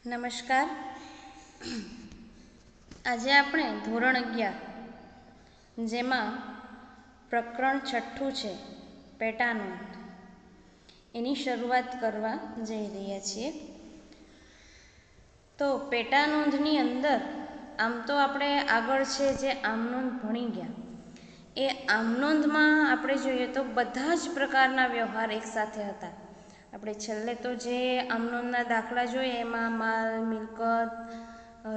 નમસ્કાર. આજે આપણે ધોરણ 11 જેમાં પ્રકરણ 6 છે પેટાનોંધ એની શરૂઆત કરવા જઈ રહ્યા છીએ. તો પેટાનોંધની અંદર આમ તો આપણે આગળ છે જે આમનોંધ ભણી ગયા, એ આમનોંધમાં આપણે જોઈએ તો બધા જ પ્રકારના વ્યવહાર એકસાથે હતા. આપણે છેલ્લે તો જે આમનોંધના દાખલા જોઈએ એમાં માલ, મિલકત,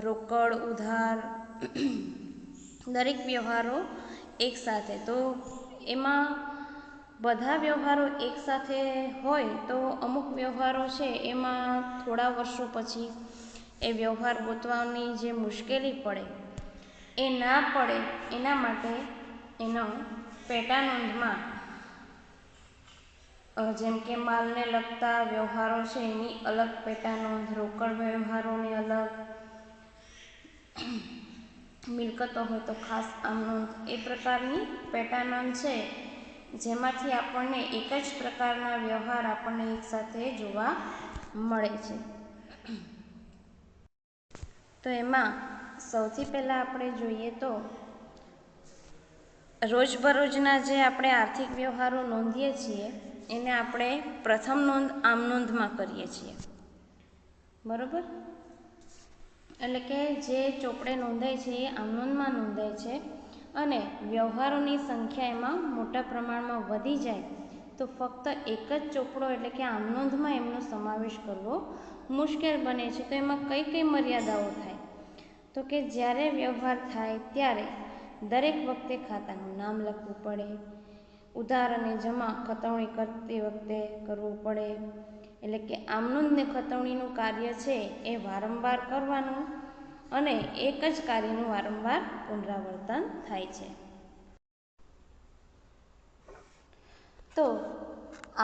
રોકડ, ઉધાર દરેક વ્યવહારો એકસાથે. તો એમાં બધા વ્યવહારો એકસાથે હોય તો અમુક વ્યવહારો છે એમાં થોડા વર્ષો પછી એ વ્યવહાર ગોતવાની જે મુશ્કેલી પડે એ ના પડે એના માટે એનો પેટાનોંધમાં જેમ કે માલને લગતા વ્યવહારો છે એની અલગ પેટાનોંધ, રોકડ વ્યવહારોની અલગ, મિલકતો હોય તો ખાસ આમનોંધ, એ પ્રકારની પેટાનોંધ છે જેમાંથી આપણને એક જ પ્રકારના વ્યવહાર આપણને એકસાથે જોવા મળે છે. તો એમાં સૌથી પહેલાં આપણે જોઈએ તો રોજબરોજના જે આપણે આર્થિક વ્યવહારો નોંધીએ છીએ એને આપણે પ્રથમ નોંધ આમનોંધમાં કરીએ છીએ, બરાબર? એટલે કે જે ચોપડે નોંધાય છે એ આમનોંધમાં નોંધાય છે અને વ્યવહારોની સંખ્યા એમાં મોટા પ્રમાણમાં વધી જાય તો ફક્ત એક જ ચોપડો એટલે કે આમનોંધમાં એમનો સમાવેશ કરવો મુશ્કેલ બને છે. તો એમાં કઈ કઈ મર્યાદાઓ થાય? તો કે જ્યારે વ્યવહાર થાય ત્યારે દરેક વખતે ખાતાનું નામ લખવું પડે, ઉધાર અને જમા ખતવણી કરતી વખતે કરવું પડે. એટલે કે આમનોંધ ને ખતવણીનું કાર્ય છે એ વારંવાર કરવાનું અને એક જ કાર્યનું વારંવાર પુનરાવર્તન થાય છે. તો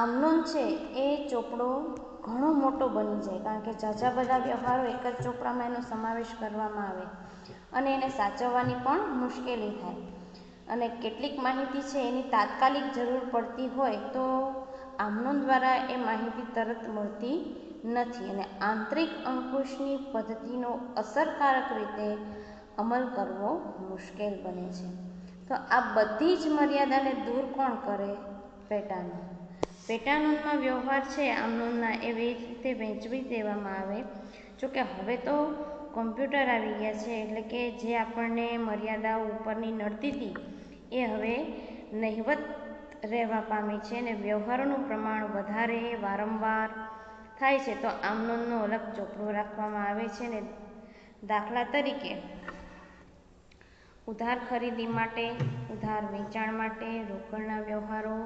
આમનોંધ છે એ ચોપડો ઘણો મોટો બની જાય, કારણ કે ઝાઝા બધા વ્યવહારો એક જ ચોપડામાં એનો સમાવેશ કરવામાં આવે અને એને સાચવવાની પણ મુશ્કેલી થાય. અને કેટલીક માહિતી છે એની તાત્કાલિક જરૂર પડતી હોય તો આમનોંધ દ્વારા એ માહિતી તરત મળતી નથી અને આંતરિક અંકુશની પદ્ધતિનો અસરકારક રીતે અમલ કરવો મુશ્કેલ બને છે. તો આ બધી જ મર્યાદાને દૂર કોણ કરે? પેટાનોંધ. પેટાનોંધમાં વ્યવહાર છે આમનોંધના એવી રીતે વહેંચવી દેવામાં આવે. જોકે હવે તો કોમ્પ્યુટર આવી ગયા છે એટલે કે જે આપણને મર્યાદાઓ ઉપરની નડતી હતી એ હવે નહિવત રહેવા પામી છે અને વ્યવહારોનું પ્રમાણ વધારે વારંવાર થાય છે તો આમનોંધનો અલગ ચોપડો રાખવામાં આવે છે. ને દાખલા તરીકે ઉધાર ખરીદી માટે, ઉધાર વેચાણ માટે, રોકડના વ્યવહારો,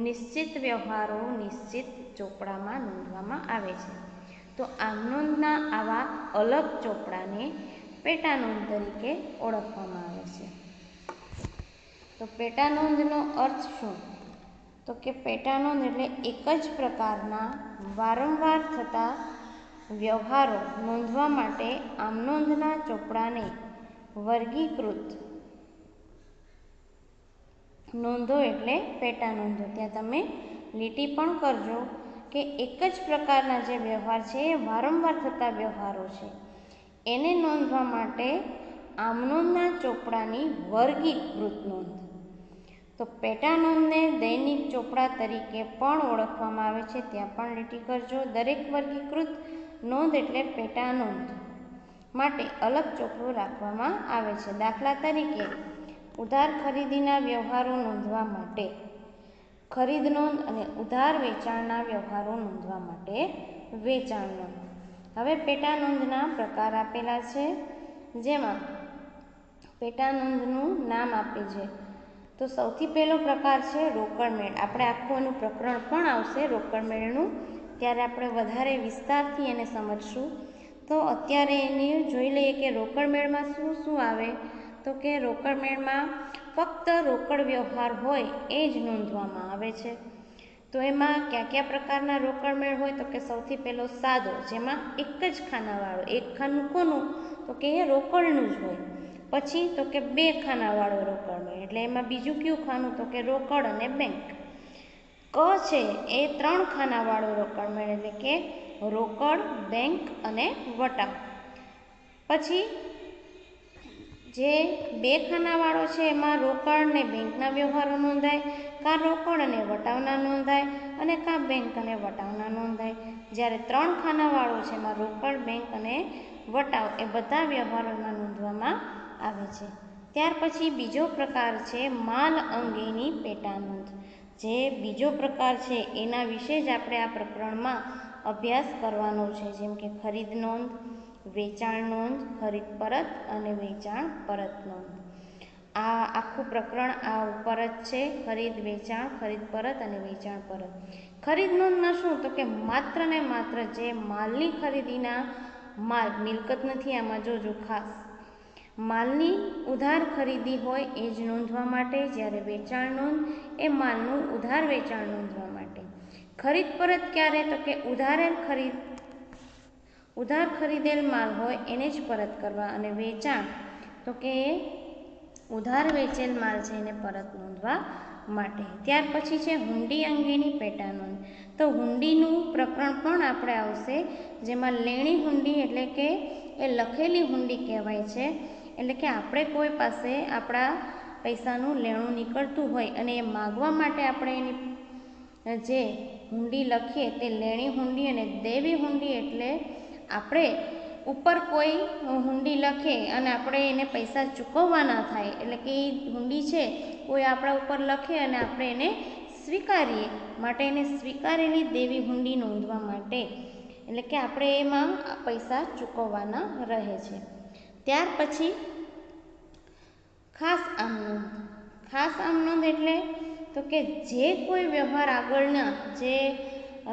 નિશ્ચિત વ્યવહારો નિશ્ચિત ચોપડામાં નોંધવામાં આવે છે. તો આમનોંધના આવા અલગ ચોપડાને પેટાનોંધ તરીકે ઓળખવામાં આવે છે. તો પેટાનોંધનો અર્થ શું? તો કે પેટાનોંધ એટલે એક જ પ્રકારના વારંવાર થતા વ્યવહારો નોંધવા માટે આમનોંધના ચોપડાને વર્ગીકૃત નોંધો એટલે પેટાનોંધો. ત્યાં તમે લીટી પણ કરજો કે એક જ પ્રકારના જે વ્યવહાર છે એ વારંવાર થતા વ્યવહારો છે એને નોંધવા માટે આમનોંધના ચોપડાની વર્ગીકૃત નોંધ. તો પેટાનોંધને દૈનિક ચોપડા તરીકે પણ ઓળખવામાં આવે છે, ત્યાં પણ લીટી કરજો. દરેક વર્ગીકૃત નોંધ એટલે પેટાનોંધ માટે અલગ ચોપડું રાખવામાં આવે છે. દાખલા તરીકે ઉધાર ખરીદીના વ્યવહારો નોંધવા માટે ખરીદ નોંધ અને ઉધાર વેચાણના વ્યવહારો નોંધવા માટે વેચાણ નોંધ. હવે પેટાનોંધના પ્રકાર આપેલા છે જેમાં પેટાનોંધનું નામ આપે છે. તો સૌથી પહેલો પ્રકાર છે રોકડ મેળ. આપણે આખું એનું પ્રકરણ પણ આવશે રોકડ મેળનું, ત્યારે આપણે વધારે વિસ્તારથી એને સમજશું. તો અત્યારે એને જોઈ લઈએ કે રોકડ મેળમાં શું શું આવે. તો કે રોકડ મેળમાં ફક્ત રોકડ વ્યવહાર હોય એ જ નોંધવામાં આવે છે. તો એમાં કયા કયા પ્રકારના રોકડ મેળ હોય? તો કે સૌથી પહેલો સાદો, જેમાં એક જ ખાનાવાળો, એક ખાનું કોનું? તો કે એ રોકડનું જ હોય. પછી તો કે બે ખાનાવાળો રોકડ મેળ, એટલે એમાં બીજું કયું ખાનું? તો કે રોકડ અને બેંક. ક છે એ ત્રણ ખાનાવાળો રોકડ મેળ, એટલે કે રોકડ, બેંક અને વટાવ. પછી જે 2 ખાનાવાળો છે એમાં રોકડ ને બેંકના વ્યવહારો નોંધાય, કાં રોકડ અને વટાવના નોંધાય અને કાં બેંક અને વટાવના નોંધાય. જ્યારે 3 ખાનાવાળો છે એમાં રોકડ, બેંક અને વટાવ એ બધા વ્યવહારો એમાં નોંધવામાં આવે છે. ત્યાર પછી બીજો પ્રકાર છે માલ અંગેની પેટા નોંધ. જે બીજો પ્રકાર છે એના વિશે જ આપણે આ પ્રકરણમાં અભ્યાસ કરવાનો છે, જેમ કે ખરીદ નોંધ, વેચાણ નોંધ, ખરીદ પરત અને વેચાણ પરત નોંધ. આ આખું પ્રકરણ આ ઉપર જ છે, ખરીદ, વેચાણ, ખરીદ પરત અને વેચાણ પરત. ખરીદ નોંધમાં શું, તો કે માત્ર ને માત્ર જે માલની ખરીદીના માલ, મિલકત નથી આમાં, જોજો ખાસ, માલની ઉધાર ખરીદી હોય એ જ નોંધવા માટે. જ્યારે વેચાણ નોંધ એ માલનું ઉધાર વેચાણ નોંધવા માટે. ખરીદ પરત ક્યારે, તો કે ઉધાર ખરીદેલ માલ હોય એને જ પરત કરવા. અને વેચાણ તો કે ઉધાર વેચેલ માલ છે એને પરત નોંધવા માટે. ત્યાર પછી છે હુંડી અંગેની પેટા નોંધ. તો હુંડીનું પ્રકરણ પણ આપણે આવશે, જેમાં લેણી હુંડી એટલે કે એ લખેલી હુંડી કહેવાય છે. એટલે કે આપણે કોઈ પાસે આપણા પૈસાનું લેણું નીકળતું હોય અને એ માગવા માટે આપણે એની જે હુંડી લખીએ તે લેણી હુંડી. અને દેવી હુંડી એટલે આપણે ઉપર કોઈ હુંડી લખે અને આપણે એને પૈસા ચૂકવવા ના થાય, એટલે કે એ હુંડી છે કોઈ આપણા ઉપર લખે અને આપણે એને સ્વીકારીએ માટે એને સ્વીકારેલી દેવી હુંડી નોંધવા માટે, એટલે કે આપણે એમાં પૈસા ચૂકવવાના રહે છે. ત્યાર પછી ખાસ આમ નોંધ. ખાસ આમ નોંધ એટલે તો કે જે કોઈ વ્યવહાર આગળના, જે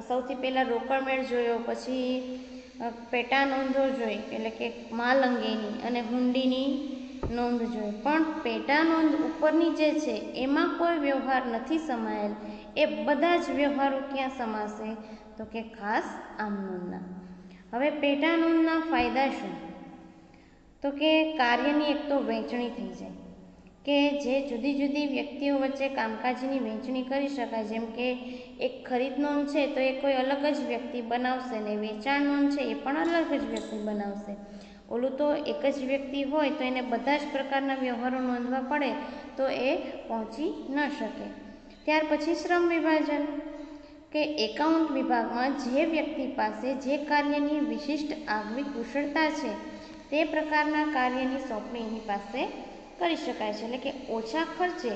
સૌથી પહેલાં રોકડ મેળ જોયો, પછી પેટા નોંધો જોઈ એટલે કે માલ અંગેની અને હુંડીની નોંધ જોઈ, પણ પેટા નોંધ ઉપરની જે છે એમાં કોઈ વ્યવહાર નથી સમાયેલ. એ બધા જ વ્યવહારો ક્યાં સમાશે, તો કે ખાસ આમ નોંધના. હવે પેટા નોંધના ફાયદા શું, તો કે કાર્યની એક તો વહેંચણી થઈ જાય, કે જે જુદી જુદી વ્યક્તિઓ વચ્ચે કામકાજની વહેંચણી કરી શકાય. જેમ કે એક ખરીદ નોંધ છે તો એ કોઈ અલગ જ વ્યક્તિ બનાવશે, ને વેચાણ નોંધ છે એ પણ અલગ જ વ્યક્તિ બનાવશે. ઓલું તો એક જ વ્યક્તિ હોય તો એને બધા જ પ્રકારના વ્યવહારો નોંધવા પડે તો એ પહોંચી ન શકે. ત્યાર પછી શ્રમ વિભાજન, કે એકાઉન્ટ વિભાગમાં જે વ્યક્તિ પાસે જે કાર્યની વિશિષ્ટ આગવી કુશળતા છે તે પ્રકારના કાર્યની સોંપણી એની પાસે કરી શકાય છે. એટલે કે ઓછા ખર્ચે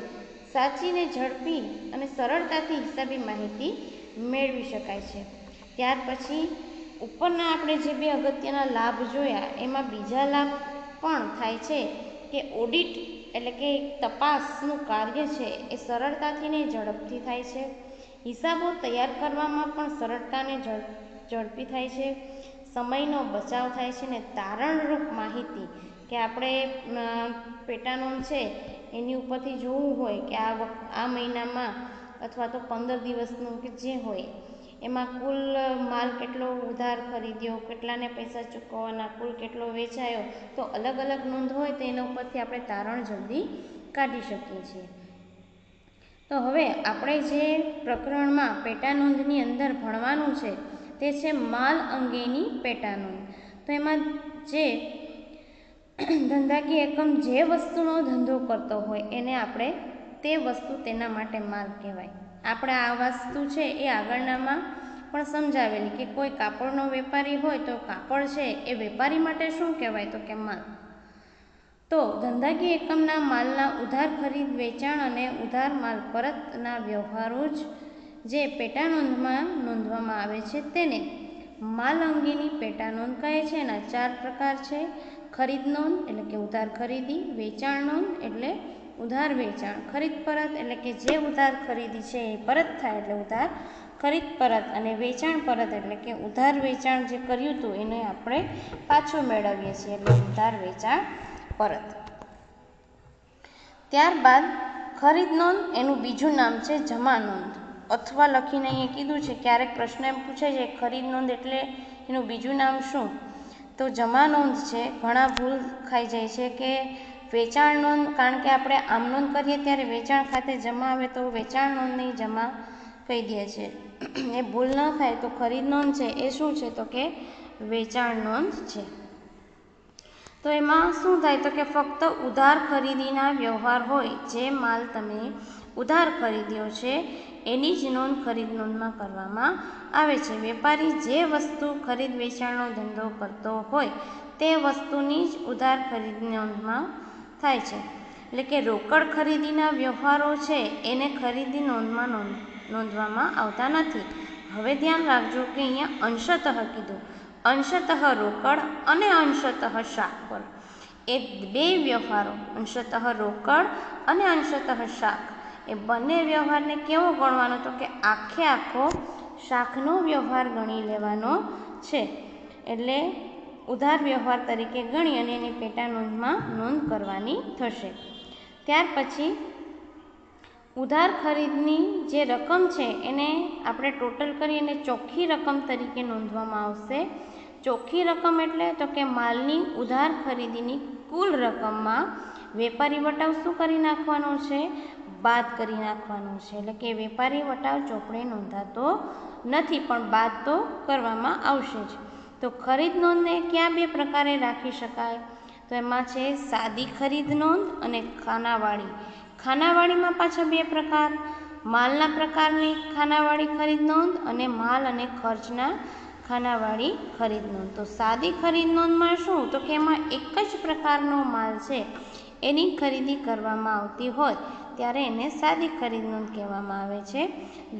સાચી ને ઝડપી અને સરળતાથી હિસાબી માહિતી મેળવી શકાય છે. ત્યાર પછી ઉપરના આપણે જે 2 અગત્યના લાભ જોયા એમાં બીજા લાભ પણ થાય છે કે ઓડિટ એટલે કે તપાસનું કાર્ય છે એ સરળતાથી ને ઝડપથી થાય છે. હિસાબો તૈયાર કરવામાં પણ સરળતાને ઝડપી થાય છે. સમયનો બચાવ થાય છે. ને તારણરૂપ માહિતી, કે આપણે પેટા નોંધ છે એની ઉપરથી જોવું હોય કે આ મહિનામાં અથવા તો 15 દિવસનું કે જે હોય એમાં કુલ માલ કેટલો ઉધાર ખરીદ્યો, કેટલાને પૈસા ચૂકવવાના, કુલ કેટલો વેચાયો, તો અલગ અલગ નોંધ હોય તો એના ઉપરથી આપણે તારણ જલ્દી કાઢી શકીએ છીએ. તો હવે આપણે જે પ્રકરણમાં પેટા નોંધની અંદર ભણવાનું છે તે છે માલ અંગેની પેટા નોંધ. તો એમાં જે ધંધાકીય એકમ જે વસ્તુનો ધંધો કરતો હોય એને આપણે તે વસ્તુ તેના માટે માલ કહેવાય. આપણે આ વસ્તુ છે એ આગળનામાં પણ સમજાવેલી, કે કોઈ કાપડનો વેપારી હોય તો કાપડ છે એ વેપારી માટે શું કહેવાય, તો કે માલ. તો ધંધાકીય એકમના માલના ઉધાર ખરીદ, વેચાણ અને ઉધાર માલ પરતના વ્યવહારો જ જે પેટા નોંધમાં નોંધવામાં આવે છે તેને માલ અંગેની પેટા નોંધ કહે છે. એના 4 પ્રકાર છે. ખરીદ નોંધ એટલે કે ઉધાર ખરીદી, વેચાણ નોંધ એટલે ઉધાર વેચાણ, ખરીદ પરત એટલે કે જે ઉધાર ખરીદી છે એ પરત થાય એટલે ઉધાર ખરીદ પરત, અને વેચાણ પરત એટલે કે ઉધાર વેચાણ જે કર્યું હતું એને આપણે પાછું મેળવીએ છીએ એટલે ઉધાર વેચાણ પરત. ત્યારબાદ ખરીદ નોંધ એનું બીજું નામ છે જમા નોંધ, અથવા લખીને અહીંયા કીધું છે, ક્યારેક પ્રશ્ન એમ પૂછે છે ખરીદ નોંધ એટલે એનું બીજું નામ શું, તો જમા નોંધ છે. ઘણા ભૂલ ખાઈ જાય છે કે વેચાણ નોંધ, કારણ કે આપણે આમ નોંધ કરીએ ત્યારે વેચાણ ખાતે જમા આવે તો વેચાણ નોંધ નહીં, જમા કહી દે છે. એ ભૂલ ન થાય તો ખરીદ નોંધ છે એ શું છે તો કે વેચાણ નોંધ છે. તો એમાં શું થાય તો કે ફક્ત ઉધાર ખરીદીના વ્યવહાર હોય, જે માલ તમે ઉધાર ખરીદ્યો છે એની જ નોંધ ખરીદ નોંધમાં કરવામાં આવે છે. વેપારી જે વસ્તુ ખરીદ વેચાણનો ધંધો કરતો હોય તે વસ્તુની જ ઉધાર ખરીદ નોંધમાં થાય છે. એટલે કે રોકડ ખરીદીના વ્યવહારો છે એને ખરીદી નોંધમાં નોંધવામાં આવતા નથી. હવે ધ્યાન રાખજો કે અહીંયા અંશતઃ કીધું, અંશતઃ રોકડ અને અંશતઃ શાક પર, એ બે વ્યવહારો અંશતઃ રોકડ અને અંશતઃ શાક, એ બંને વ્યવહારને કેવો ગણવાનો તો કે આખો શાકનો વ્યવહાર ગણી લેવાનો છે. એટલે ઉધાર વ્યવહાર તરીકે ગણી અને એની પેટા નોંધમાં નોંધ કરવાની થશે. ત્યાર પછી ઉધાર ખરીદની જે રકમ છે એને આપણે ટોટલ કરી અને ચોખ્ખી રકમ તરીકે નોંધવામાં આવશે. ચોખ્ખી રકમ એટલે તો કે માલની ઉધાર ખરીદીની કુલ રકમમાં વેપારી વટાવ શું કરી નાખવાનો છે? બાદ કરી નાખવાનો છે. એટલે કે વેપારી વટાવ ચોપડે નોંધાતો નથી, પણ બાદ તો કરવામાં આવશે જ. તો ખરીદ નોંધને ક્યાં બે પ્રકારે રાખી શકાય? તો એમાં છે સાદી ખરીદ નોંધ અને ખાનાવાળી. ખાનાવાળીમાં પાછા બે પ્રકાર, માલના પ્રકારની ખાનાવાળી ખરીદ નોંધ અને માલ અને ખર્ચના ખાનાવાળી ખરીદ નોંધ. તો સાદી ખરીદ નોંધમાં શું તો કે એમાં એક જ પ્રકારનો માલ છે એની ખરીદી કરવામાં આવતી હોય ત્યારે એને સાદી ખરીદ નોંધ કહેવામાં આવે છે.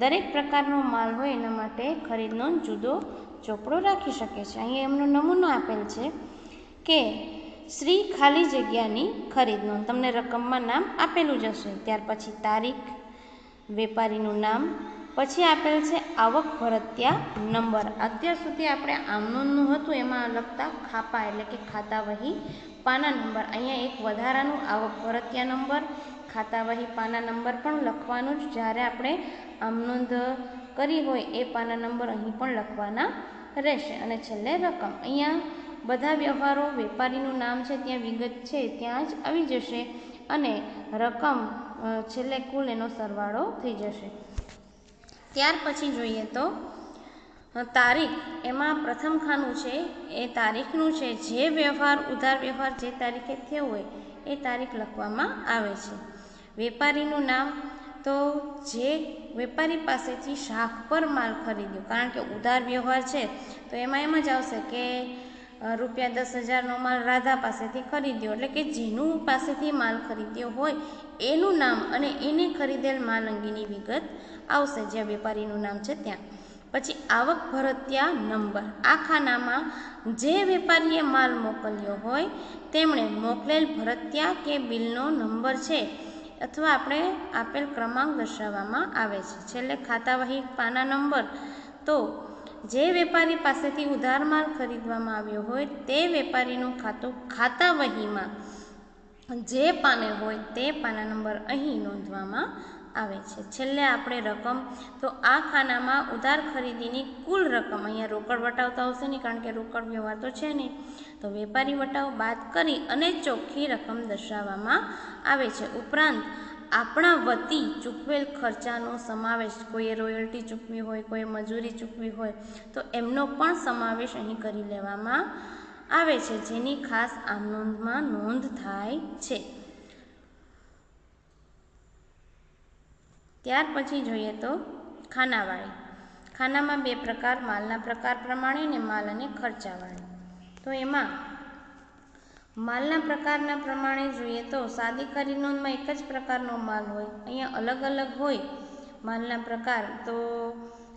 દરેક પ્રકારનો માલ હોય એના માટે ખરીદ નોંધ જુદો ચોપડો રાખી શકે છે. અહીંયા એમનો નમૂનો આપેલ છે કે શ્રી ખાલી જગ્યાની ખરીદ નોંધ, તમને રકમમાં નામ આપેલું જ હશે. ત્યાર પછી તારીખ, વેપારીનું નામ, પછી આપેલ છે આવક ભરતિયા નંબર. અત્યાર સુધી આપણે આમ નોંધનું હતું એમાં લખતા ખાપા એટલે કે ખાતા વહી પાના નંબર. અહીંયા એક વધારાનું આવક ભરતિયા નંબર, ખાતા વહી પાના નંબર પણ લખવાનું જ. જ્યારે આપણે આમ નોંધ કરી હોય એ પાના નંબર અહીં પણ લખવાના રહેશે. અને છેલ્લે રકમ. અહીંયા બધા વ્યવહારો વેપારીનું નામ છે ત્યાં વિગત છે ત્યાં જ આવી જશે અને રકમ છેલ્લે કુલ એનો સરવાળો થઈ જશે. ત્યાર પછી જોઈએ તો તારીખ. એમાં પ્રથમ ખાનું છે એ તારીખનું છે. જે વ્યવહાર ઉધાર વ્યવહાર જે તારીખે થયો હોય એ તારીખ લખવામાં આવે છે. વેપારીનું નામ, તો જે વેપારી પાસેથી શાક પર માલ ખરીદ્યો, કારણ કે ઉધાર વ્યવહાર છે તો એમાં એમ જ આવશે કે ₹10,000નો માલ રાધા પાસેથી ખરીદ્યો, એટલે કે જેનું પાસેથી માલ ખરીદ્યો હોય એનું નામ અને એને ખરીદેલ માલ અંગેની વિગત આવશે જ્યાં વેપારીનું નામ છે ત્યાં. પછી આવક ભરતિયા નંબર. આ ખાનામાં જે વેપારીએ માલ મોકલ્યો હોય તેમણે મોકલેલ ભરતિયા કે બિલનો નંબર છે અથવા આપણે આપેલ ક્રમાંક દર્શાવવામાં આવે છે. છેલ્લે ખાતા વહી પાના નંબર. તો જે વેપારી પાસેથી ઉધાર માલ ખરીદવામાં આવ્યો હોય તે વેપારીનું ખાતું ખાતા વહીમાં જે પાને હોય તે પાના નંબર અહીં નોંધવામાં આવે છે. છેલ્લે આપણે રકમ. તો આ ખાનામાં ઉધાર ખરીદીની કુલ રકમ, અહીંયા રોકડ વટાવ તો આવશે નહીં કારણ કે રોકડ વ્યવહાર તો છે નહીં, તો વેપારી વટાવ બાદ કરી અને ચોખ્ખી રકમ દર્શાવવામાં આવે છે. ઉપરાંત આપણા વતી ચૂકવેલ ખર્ચાનો સમાવેશ, કોઈએ રોયલ્ટી ચૂકવી હોય, કોઈ મજૂરી ચૂકવી હોય તો એમનો પણ સમાવેશ અહીં કરી લેવામાં આવે છે, જેની ખાસ આમ નોંધમાં નોંધ થાય છે. ત્યાર પછી જોઈએ તો ખાનાવાળી. ખાનામાં બે પ્રકાર, માલના પ્રકાર પ્રમાણે ને માલ અને ખર્ચાવાળી. તો એમાં માલના પ્રકારના પ્રમાણે જોઈએ તો સાદી ખરીદ નોંધમાં એક જ પ્રકારનો માલ હોય. અહીંયા અલગ અલગ હોય માલના પ્રકાર. તો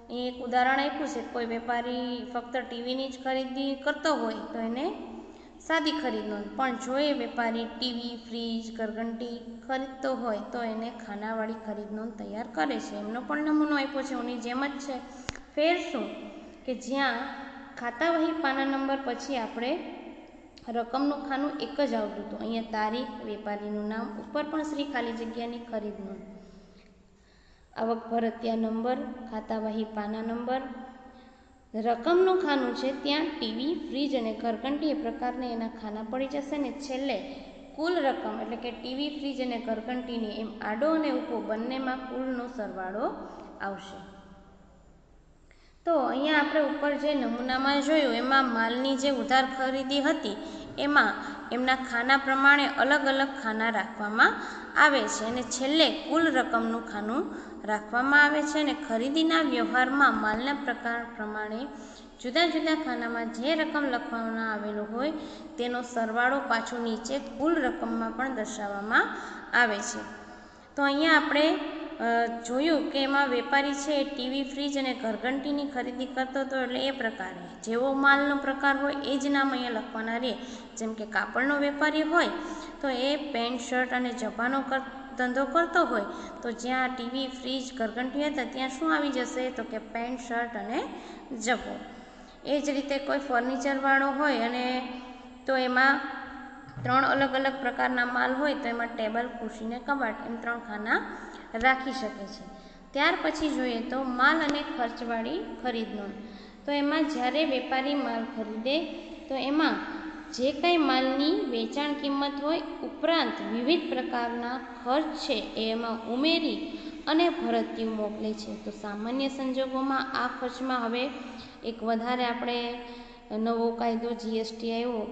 અહીં એક ઉદાહરણ આપ્યું છે, કોઈ વેપારી ફક્ત ટીવીની જ ખરીદી કરતો હોય તો એને સાદી ખરીદ નોંધ, પણ જો એ વેપારી ટીવી, ફ્રીજ, ઘરઘંટી ખરીદતો હોય તો એને ખાનાવાળી ખરીદ નોંધ તૈયાર કરે છે. એમનો પણ નમૂનો આપ્યો છે, એની જેમ જ છે. ફેર શું કે જ્યાં ખાતા વહી પાના નંબર પછી આપણે રકમનું ખાનું એક જ આવતું હતું. અહીંયા તારીખ, વેપારીનું નામ, ઉપર પણ શ્રી ખાલી જગ્યાની ખરીદ નોંધ, આવક ભરતિયા નંબર, ખાતા વહી પાના નંબર. રકમનું ખાનું છે ત્યાં ટીવી, ફ્રીજ અને ઘરઘંટી એ પ્રકારને એના ખાના પડી જશે ને છેલ્લે કુલ રકમ એટલે કે ટીવી, ફ્રીજ અને ઘરઘંટીની એમ આડો અને ઊભો બંનેમાં કુલનો સરવાળો આવશે. તો અહીંયા આપણે ઉપર જે નમૂનામાં જોયું એમાં માલની જે ઉધાર ખરીદી હતી એમાં એમના ખાના પ્રમાણે અલગ અલગ ખાના રાખવામાં આવે છે અને છેલ્લે કુલ રકમનું ખાનું રાખવામાં આવે છે અને ખરીદીના વ્યવહારમાં માલના પ્રકાર પ્રમાણે જુદા જુદા ખાનામાં જે રકમ લખવામાં આવેલું હોય તેનો સરવાળો પાછું નીચે કુલ રકમમાં પણ દર્શાવવામાં આવે છે. તો અહીંયા આપણે જોયું કે એમાં વેપારી છે ટીવી, ફ્રીજ અને ઘરઘંટીની ખરીદી કરતો હતો એટલે એ પ્રકારે જેવો માલનો પ્રકાર હોય એ જ નામ અહીંયા લખવાના રહે. જેમ કે કાપડનો વેપારી હોય તો એ પેન્ટ, શર્ટ અને જબ્બાનો ધંધો કરતો હોય તો જ્યાં ટીવી, ફ્રીજ, ઘરઘંટી હતા ત્યાં શું આવી જશે તો કે પેન્ટ, શર્ટ અને જબ્બો. એ જ રીતે કોઈ ફર્નિચરવાળો હોય અને તો એમાં 3 અલગ અલગ પ્રકારના માલ હોય તો એમાં ટેબલ, ખુરશી ને કબાટ એમ 3 ખાના રાખી શકે છે. ત્યાર પછી જોઈએ તો માલ અને ખર્ચવાળી ખરીદ નોંધ. તો એમાં જ્યારે વેપારી માલ ખરીદે તો એમાં જે કંઈ માલની વેચાણ કિંમત હોય ઉપરાંત વિવિધ પ્રકારના ખર્ચ છે એ એમાં ઉમેરી અને ભરતીયું મોકલે છે. તો સામાન્ય સંજોગોમાં આ ખર્ચમાં હવે એક વધારે આપણે નવો કાયદો જીએસટી આવ્યો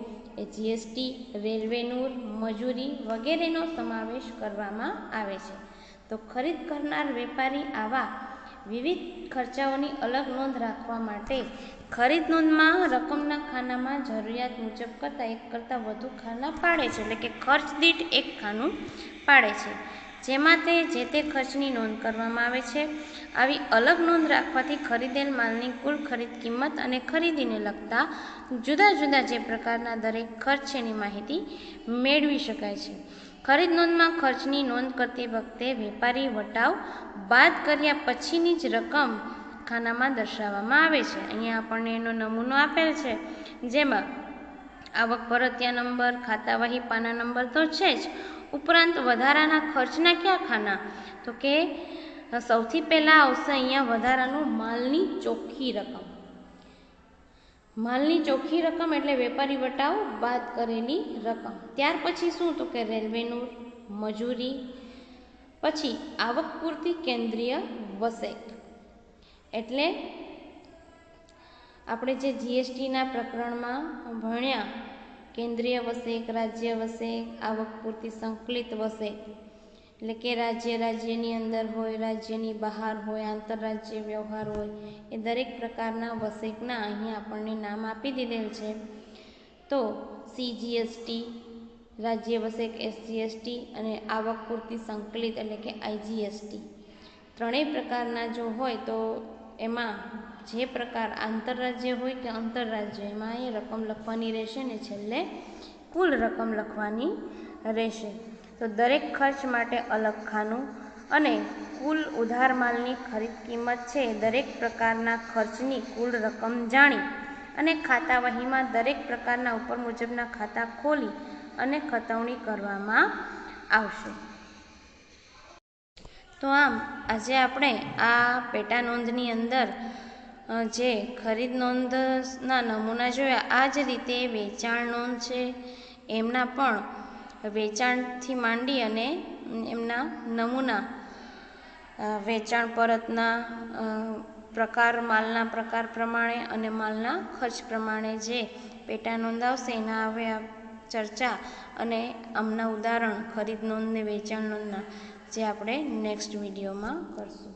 એ જીએસટી, રેલવેનું મજૂરી વગેરેનો સમાવેશ કરવામાં આવે છે. તો ખરીદ કરનાર વેપારી આવા વિવિધ ખર્ચાઓની અલગ નોંધ રાખવા માટે ખરીદ નોંધમાં રકમના ખાનામાં જરૂરિયાત મુજબ એક કરતાં વધુ ખાના પાડે છે. એટલે કે ખર્ચ દીઠ એક ખાનું પાડે છે જેમાં તે જે તે ખર્ચની નોંધ કરવામાં આવે છે. આવી અલગ નોંધ રાખવાથી ખરીદેલ માલની કુલ ખરીદ કિંમત અને ખરીદીને લગતા જુદા જુદા જે પ્રકારના દરેક ખર્ચ છે એની માહિતી મેળવી શકાય છે. ખરીદ નોંધમાં ખર્ચની નોંધ કરતી વખતે વેપારી વટાવ બાદ કર્યા પછીની જ રકમ ખાનામાં દર્શાવવામાં આવે છે. અહીંયા આપણને એનો નમૂનો આપેલ છે જેમાં આવક ભરતિયા નંબર, ખાતાવહી પાના નંબર તો છે જ, ઉપરાંત વધારાના ખર્ચના કયા ખાના તો કે સૌથી પહેલાં આવશે અહીંયા વધારાનું માલની ચોખ્ખી રકમ. માલની ચોખ્ખી રકમ એટલે વેપારી વટાવ બાદ કરેલી રકમ. ત્યાર પછી શું તો કે રેલવેનું મજૂરી, પછી આવક પૂરતી કેન્દ્રીય વસેક એટલે આપણે જે જીએસટીના પ્રકરણમાં ભણ્યા કેન્દ્રીય વસેક, રાજ્ય વસેક, આવક પૂરતી સંકલિત વસેક એટલે કે રાજ્યની અંદર હોય, રાજ્યની બહાર હોય, આંતરરાજ્ય વ્યવહાર હોય એ દરેક પ્રકારના વસેકના અહીંયા આપણને નામ આપી દીધેલ છે. તો સીજીએસટી, રાજ્ય વસેક એસજીએસટી અને આવક પૂરતી સંકલિત એટલે કે આઈજીએસટી ત્રણેય પ્રકારના જો હોય તો એમાં જે પ્રકાર આંતરરાજ્ય હોય કે આંતરરાજ્ય એમાં એ રકમ લખવાની રહેશે ને છેલ્લે કુલ રકમ લખવાની રહેશે. તો દરેક ખર્ચ માટે અલગ ખાનું અને કુલ ઉધાર માલની ખરીદ કિંમત છે દરેક પ્રકારના ખર્ચની કુલ રકમ જાણી અને ખાતા વહીમાં દરેક પ્રકારના ઉપર મુજબના ખાતા ખોલી અને ખતવણી કરવામાં આવશે. તો આમ આજે આપણે આ પેટા નોંધની અંદર જે ખરીદ નોંધના નમૂના જોયા આ જ રીતે વેચાણ નોંધ છે એમના પણ વેચાણથી માંડી અને એમના નમૂના વેચાણ પરતના પ્રકાર, માલના પ્રકાર પ્રમાણે અને માલના ખર્ચ પ્રમાણે જે પેટા નોંધ આવશે એના હવે ચર્ચા અને આમના ઉદાહરણ ખરીદ નોંધ ને વેચાણ નોંધના જે આપણે નેક્સ્ટ વિડીયોમાં કરશું.